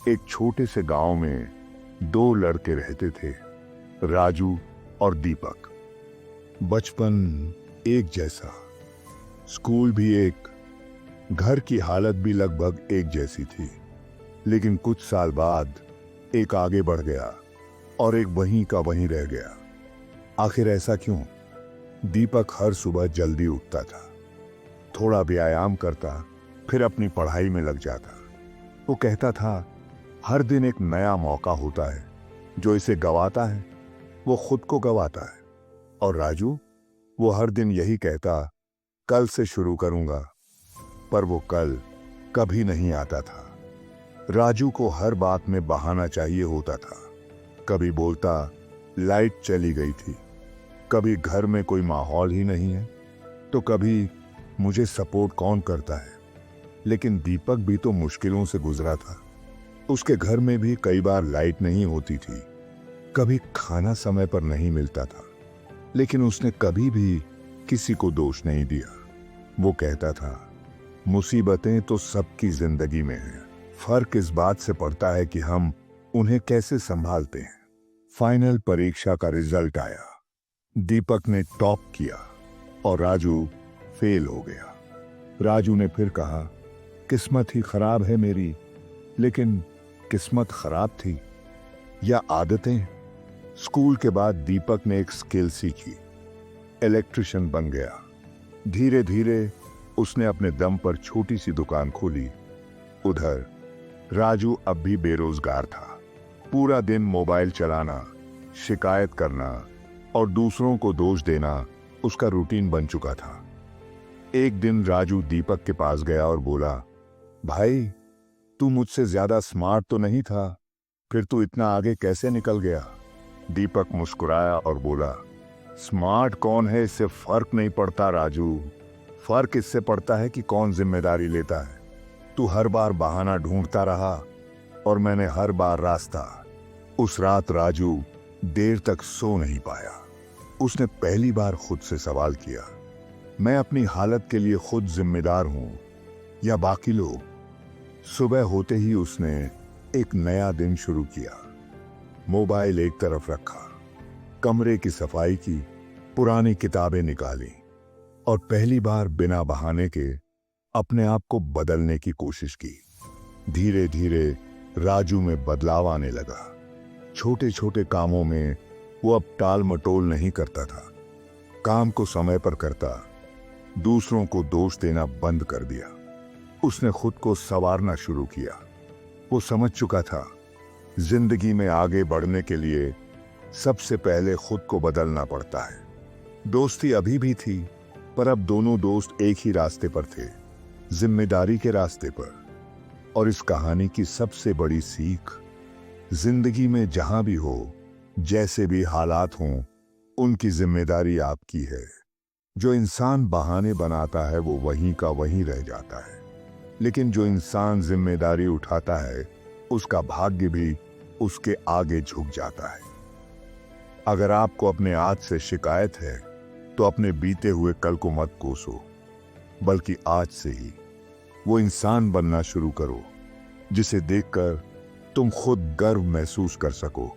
एक छोटे से गांव में दो लड़के रहते थे, राजू और दीपक। बचपन एक जैसा, स्कूल भी एक, घर की हालत भी लगभग एक जैसी थी। लेकिन कुछ साल बाद एक आगे बढ़ गया और एक वहीं का वहीं रह गया। आखिर ऐसा क्यों? दीपक हर सुबह जल्दी उठता था, थोड़ा व्यायाम करता, फिर अपनी पढ़ाई में लग जाता। वो कहता था, हर दिन एक नया मौका होता है, जो इसे गवाता है वो खुद को गवाता है। और राजू, वो हर दिन यही कहता, कल से शुरू करूंगा, पर वो कल कभी नहीं आता था। राजू को हर बात में बहाना चाहिए होता था। कभी बोलता लाइट चली गई थी, कभी घर में कोई माहौल ही नहीं है, तो कभी मुझे सपोर्ट कौन करता है। लेकिन दीपक भी तो मुश्किलों से गुजरा था। उसके घर में भी कई बार लाइट नहीं होती थी, कभी खाना समय पर नहीं मिलता था, लेकिन उसने कभी भी किसी को दोष नहीं दिया। वो कहता था, मुसीबतें तो सबकी जिंदगी में हैं, फर्क इस बात से पड़ता है कि हम उन्हें कैसे संभालते हैं। फाइनल परीक्षा का रिजल्ट आया। दीपक ने टॉप किया और राजू फेल हो गया। राजू ने फिर कहा, किस्मत ही खराब है मेरी। लेकिन किस्मत खराब थी या आदतें? स्कूल के बाद दीपक ने एक स्किल सीखी, इलेक्ट्रिशियन बन गया। धीरे धीरे उसने अपने दम पर छोटी सी दुकान खोली। उधर राजू अब भी बेरोजगार था। पूरा दिन मोबाइल चलाना, शिकायत करना और दूसरों को दोष देना उसका रूटीन बन चुका था। एक दिन राजू दीपक के पास गया और बोला, भाई, तू मुझसे ज्यादा स्मार्ट तो नहीं था, फिर तू इतना आगे कैसे निकल गया? दीपक मुस्कुराया और बोला, स्मार्ट कौन है इससे फर्क नहीं पड़ता राजू, फर्क इससे पड़ता है कि कौन जिम्मेदारी लेता है। तू हर बार बहाना ढूंढता रहा और मैंने हर बार रास्ता। उस रात राजू देर तक सो नहीं पाया। उसने पहली बार खुद से सवाल किया, मैं अपनी हालत के लिए खुद जिम्मेदार हूं या बाकी लोग? सुबह होते ही उसने एक नया दिन शुरू किया। मोबाइल एक तरफ रखा, कमरे की सफाई की, पुरानी किताबें निकाली और पहली बार बिना बहाने के अपने आप को बदलने की कोशिश की। धीरे धीरे राजू में बदलाव आने लगा। छोटे छोटे कामों में वो अब टाल मटोल नहीं करता था, काम को समय पर करता, दूसरों को दोष देना बंद कर दिया। उसने खुद को संवारना शुरू किया। वो समझ चुका था, जिंदगी में आगे बढ़ने के लिए सबसे पहले खुद को बदलना पड़ता है। दोस्ती अभी भी थी, पर अब दोनों दोस्त एक ही रास्ते पर थे, जिम्मेदारी के रास्ते पर। और इस कहानी की सबसे बड़ी सीख, जिंदगी में जहां भी हो, जैसे भी हालात हों, उनकी जिम्मेदारी आपकी है। जो इंसान बहाने बनाता है वो वहीं का वहीं रह जाता है, लेकिन जो इंसान जिम्मेदारी उठाता है उसका भाग्य भी उसके आगे झुक जाता है। अगर आपको अपने आज से शिकायत है तो अपने बीते हुए कल को मत कोसो, बल्कि आज से ही वो इंसान बनना शुरू करो जिसे देखकर तुम खुद गर्व महसूस कर सको।